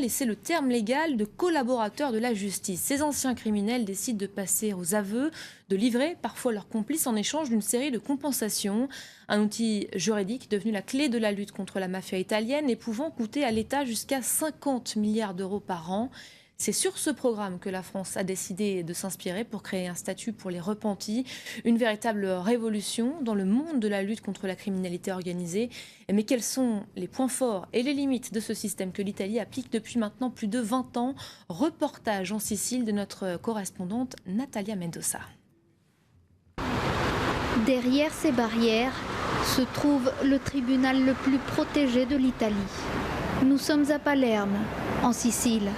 et c'est le terme légal de collaborateur de la justice. Ces anciens criminels décident de passer aux aveux, de livrer parfois leurs complices en échange d'une série de compensations. Un outil juridique devenu la clé de la lutte contre la mafia italienne et pouvant coûter à l'État jusqu'à 50 milliards d'euros par an. C'est sur ce programme que la France a décidé de s'inspirer pour créer un statut pour les repentis, une véritable révolution dans le monde de la lutte contre la criminalité organisée. Mais quels sont les points forts et les limites de ce système que l'Italie applique depuis maintenant plus de 20 ans? Reportage en Sicile de notre correspondante Natalia Mendoza. Derrière ces barrières se trouve le tribunal le plus protégé de l'Italie. Nous sommes à Palerme, en Sicile.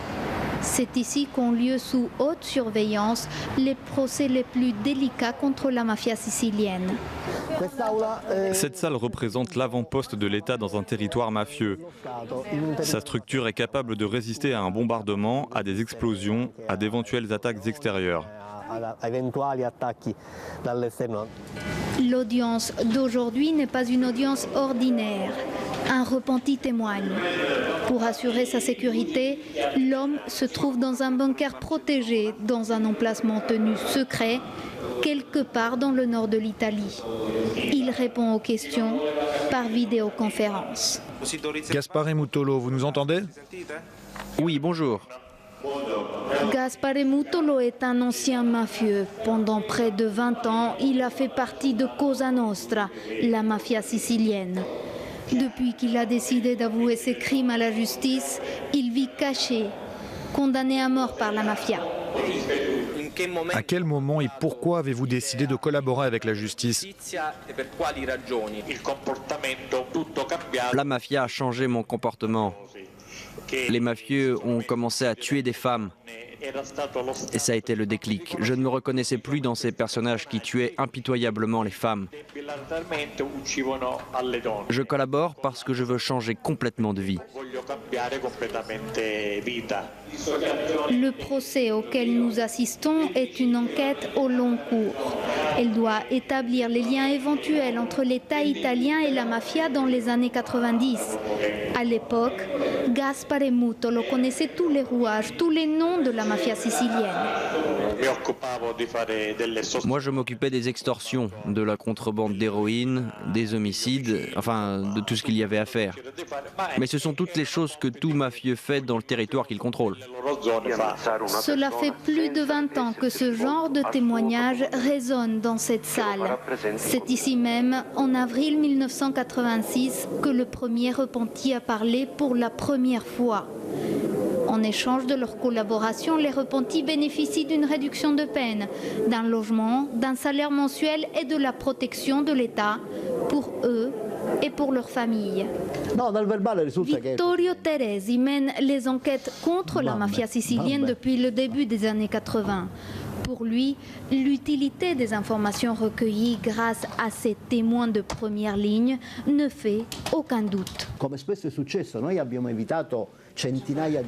C'est ici qu'ont lieu sous haute surveillance les procès les plus délicats contre la mafia sicilienne. Cette salle représente l'avant-poste de l'État dans un territoire mafieux. Sa structure est capable de résister à un bombardement, à des explosions, à d'éventuelles attaques extérieures. L'audience d'aujourd'hui n'est pas une audience ordinaire. Un repenti témoigne. Pour assurer sa sécurité, l'homme se trouve dans un bunker protégé, dans un emplacement tenu secret, quelque part dans le nord de l'Italie. Il répond aux questions par vidéoconférence. Gaspare Mutolo, vous nous entendez? Oui, bonjour. Gaspare Mutolo est un ancien mafieux. Pendant près de 20 ans, il a fait partie de Cosa Nostra, la mafia sicilienne. Depuis qu'il a décidé d'avouer ses crimes à la justice, il vit caché, condamné à mort par la mafia. À quel moment et pourquoi avez-vous décidé de collaborer avec la justice? La mafia a changé mon comportement. Les mafieux ont commencé à tuer des femmes. Et ça a été le déclic. Je ne me reconnaissais plus dans ces personnages qui tuaient impitoyablement les femmes. Je collabore parce que je veux changer complètement de vie. Le procès auquel nous assistons est une enquête au long cours. Elle doit établir les liens éventuels entre l'État italien et la mafia dans les années 90. À l'époque, Gaspare Mutolo connaissait tous les rouages, tous les noms de la mafia sicilienne. Moi, je m'occupais des extorsions, de la contrebande d'héroïne, des homicides, enfin, de tout ce qu'il y avait à faire. Mais ce sont toutes les choses que tout mafieux fait dans le territoire qu'il contrôle. Cela fait plus de 20 ans que ce genre de témoignage résonne dans cette salle. C'est ici même, en avril 1986, que le premier repenti a parlé pour la première fois. En échange de leur collaboration, les repentis bénéficient d'une réduction de peine, d'un logement, d'un salaire mensuel et de la protection de l'État pour eux et pour leurs familles. Vittorio Teresi mène les enquêtes contre la mafia sicilienne depuis le début des années 80. Pour lui, l'utilité des informations recueillies grâce à ces témoins de première ligne ne fait aucun doute.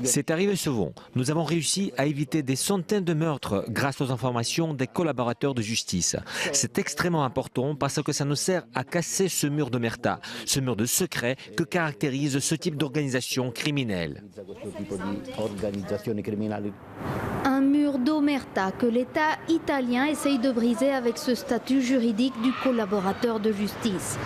C'est arrivé souvent. Nous avons réussi à éviter des centaines de meurtres grâce aux informations des collaborateurs de justice. C'est extrêmement important parce que ça nous sert à casser ce mur d'omerta, ce mur de secret que caractérise ce type d'organisation criminelle. Un mur d'omerta que l'État italien essaye de briser avec ce statut juridique du collaborateur de justice.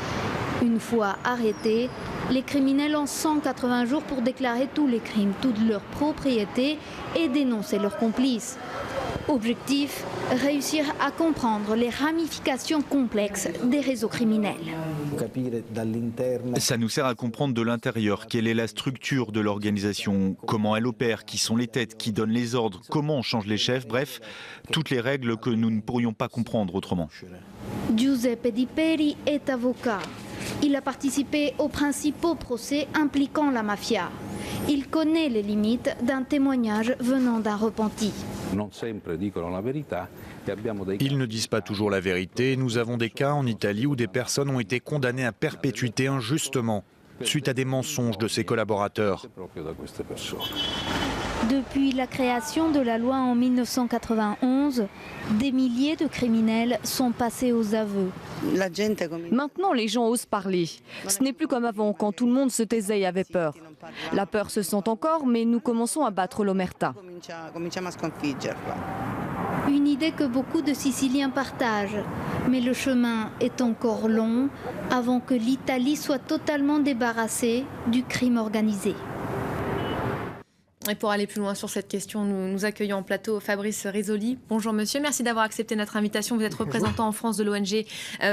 Une fois arrêtés, les criminels ont 180 jours pour déclarer tous les crimes, toutes leurs propriétés et dénoncer leurs complices. Objectif, réussir à comprendre les ramifications complexes des réseaux criminels. Ça nous sert à comprendre de l'intérieur quelle est la structure de l'organisation, comment elle opère, qui sont les têtes, qui donnent les ordres, comment on change les chefs, bref, toutes les règles que nous ne pourrions pas comprendre autrement. Giuseppe Di Peri est avocat. Il a participé aux principaux procès impliquant la mafia. Il connaît les limites d'un témoignage venant d'un repenti. Ils ne disent pas toujours la vérité. Nous avons des cas en Italie où des personnes ont été condamnées à perpétuité injustement, suite à des mensonges de ses collaborateurs. Depuis la création de la loi en 1991, des milliers de criminels sont passés aux aveux. Maintenant, les gens osent parler. Ce n'est plus comme avant, quand tout le monde se taisait et avait peur. La peur se sent encore, mais nous commençons à battre l'omerta. Une idée que beaucoup de Siciliens partagent, mais le chemin est encore long avant que l'Italie soit totalement débarrassée du crime organisé. Et pour aller plus loin sur cette question, nous accueillons en plateau Fabrice Risoli. Bonjour monsieur, merci d'avoir accepté notre invitation. Vous êtes représentant en France de l'ONG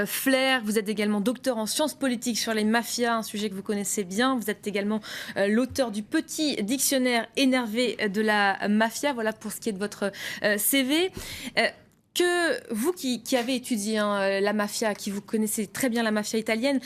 Flair. Vous êtes également docteur en sciences politiques sur les mafias, un sujet que vous connaissez bien. Vous êtes également l'auteur du petit dictionnaire énervé de la mafia. Voilà pour ce qui est de votre CV. Que vous qui avez étudié la mafia, qui vous connaissez très bien la mafia italienne,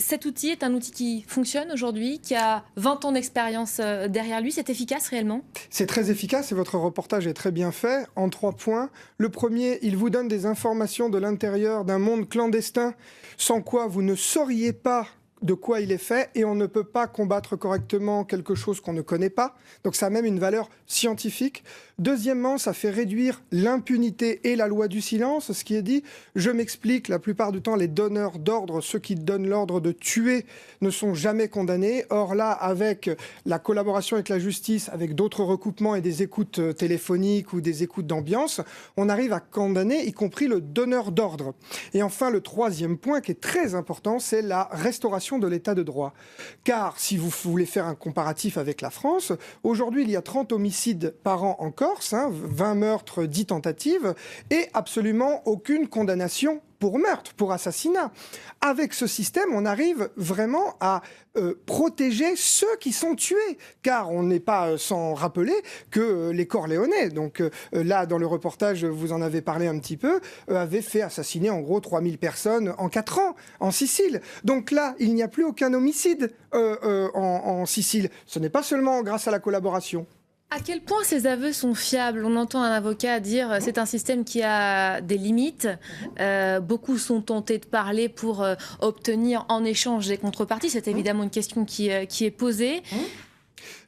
cet outil est un outil qui fonctionne aujourd'hui, qui a 20 ans d'expérience derrière lui. C'est efficace réellement ? C'est très efficace et votre reportage est très bien fait en 3 points. Le premier, il vous donne des informations de l'intérieur d'un monde clandestin sans quoi vous ne sauriez pas de quoi il est fait et on ne peut pas combattre correctement quelque chose qu'on ne connaît pas. Donc ça a même une valeur scientifique. Deuxièmement, ça fait réduire l'impunité et la loi du silence. Ce qui est dit, je m'explique, la plupart du temps, les donneurs d'ordre, ceux qui donnent l'ordre de tuer, ne sont jamais condamnés. Or là, avec la collaboration avec la justice, avec d'autres recoupements et des écoutes téléphoniques ou des écoutes d'ambiance, on arrive à condamner, y compris le donneur d'ordre. Et enfin, le troisième point qui est très important, c'est la restauration de l'état de droit. Car si vous voulez faire un comparatif avec la France, aujourd'hui, il y a 30 homicides par an en Corse, 20 meurtres, 10 tentatives, et absolument aucune condamnation pour meurtre, pour assassinat. Avec ce système, on arrive vraiment à protéger ceux qui sont tués, car on n'est pas sans rappeler que les Corléonais, donc là dans le reportage vous en avez parlé un petit peu, avaient fait assassiner en gros 3000 personnes en 4 ans en Sicile. Donc là, il n'y a plus aucun homicide en Sicile. Ce n'est pas seulement grâce à la collaboration. À quel point ces aveux sont fiables ? On entend un avocat dire c'est un système qui a des limites. Beaucoup sont tentés de parler pour obtenir en échange des contreparties. C'est évidemment une question qui est posée.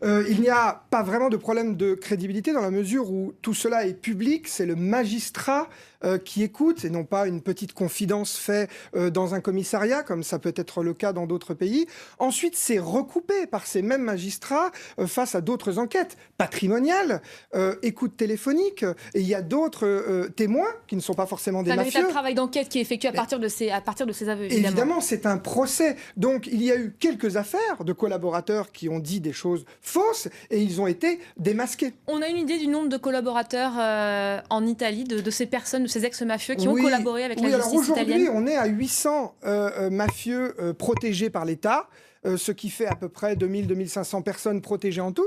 Il n'y a pas vraiment de problème de crédibilité dans la mesure où tout cela est public, c'est le magistrat qui écoute et non pas une petite confidence faite dans un commissariat comme ça peut être le cas dans d'autres pays. Ensuite, c'est recoupé par ces mêmes magistrats face à d'autres enquêtes patrimoniales, écoutes téléphoniques et il y a d'autres témoins qui ne sont pas forcément des mafieux. C'est un véritable travail d'enquête qui est effectué à partir de ces aveux, évidemment. Évidemment, c'est un procès. Donc, il y a eu quelques affaires de collaborateurs qui ont dit des choses fausses et ils ont été démasqués. On a une idée du nombre de collaborateurs en Italie, de ces personnes, de ces ex-mafieux qui ont collaboré avec la justice italienne ? Aujourd'hui, on est à 800 mafieux protégés par l'État. Ce qui fait à peu près 2000-2500 personnes protégées en tout,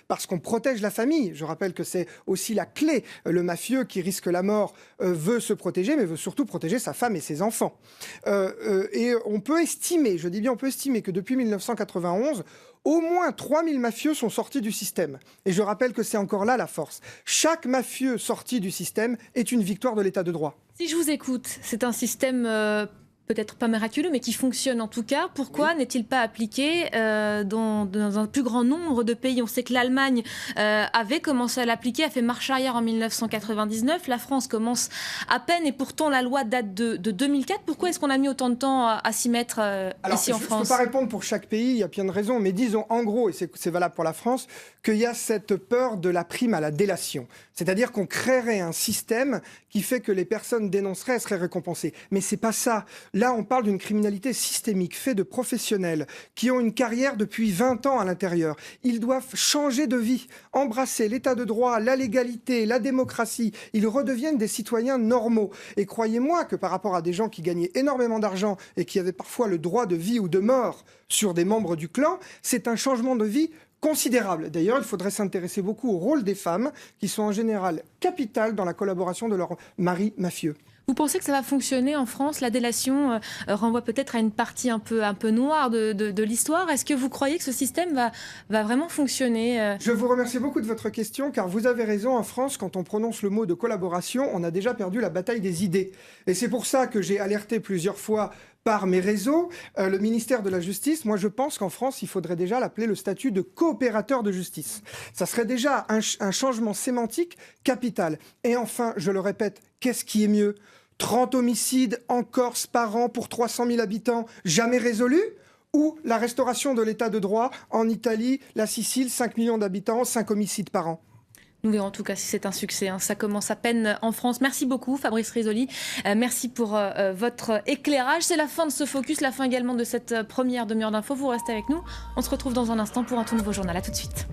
parce qu'on protège la famille. Je rappelle que c'est aussi la clé. Le mafieux qui risque la mort veut se protéger, mais veut surtout protéger sa femme et ses enfants. Et on peut estimer, je dis bien on peut estimer que depuis 1991, au moins 3000 mafieux sont sortis du système. Et je rappelle que c'est encore là la force. Chaque mafieux sorti du système est une victoire de l'état de droit. Si je vous écoute, c'est un système peut-être pas miraculeux, mais qui fonctionne en tout cas. Pourquoi n'est-il pas appliqué dans un plus grand nombre de pays ? On sait que l'Allemagne avait commencé à l'appliquer, a fait marche arrière en 1999. La France commence à peine et pourtant la loi date de 2004. Pourquoi est-ce qu'on a mis autant de temps à s'y mettre ici en France ? Je ne peux pas répondre pour chaque pays, il y a plein de raisons, mais disons en gros, et c'est valable pour la France, qu'il y a cette peur de la prime à la délation. C'est-à-dire qu'on créerait un système qui fait que les personnes dénonceraient et seraient récompensées. Mais c'est pas ça. Là, on parle d'une criminalité systémique, faite de professionnels qui ont une carrière depuis 20 ans à l'intérieur. Ils doivent changer de vie, embrasser l'état de droit, la légalité, la démocratie. Ils redeviennent des citoyens normaux. Et croyez-moi que par rapport à des gens qui gagnaient énormément d'argent et qui avaient parfois le droit de vie ou de mort sur des membres du clan, c'est un changement de vie considérable. D'ailleurs, il faudrait s'intéresser beaucoup au rôle des femmes, qui sont en général capitales dans la collaboration de leurs maris mafieux. Vous pensez que ça va fonctionner en France ? La délation renvoie peut-être à une partie un peu noire de l'histoire. Est-ce que vous croyez que ce système va vraiment fonctionner ? Je vous remercie beaucoup de votre question, car vous avez raison. En France, quand on prononce le mot de collaboration, on a déjà perdu la bataille des idées. Et c'est pour ça que j'ai alerté plusieurs fois par mes réseaux, le ministère de la Justice. Moi, je pense qu'en France, il faudrait déjà l'appeler le statut de coopérateur de justice. Ça serait déjà un changement sémantique capital. Et enfin, je le répète, qu'est-ce qui est mieux ? 30 homicides en Corse par an pour 300 000 habitants, jamais résolus ? ou la restauration de l'état de droit en Italie, la Sicile, 5 millions d'habitants, 5 homicides par an. Nous verrons en tout cas si c'est un succès. Ça commence à peine en France. Merci beaucoup Fabrice Risoli. Merci pour votre éclairage. C'est la fin de ce focus, la fin également de cette première demi-heure d'info. Vous restez avec nous. On se retrouve dans un instant pour un tout nouveau journal. À tout de suite.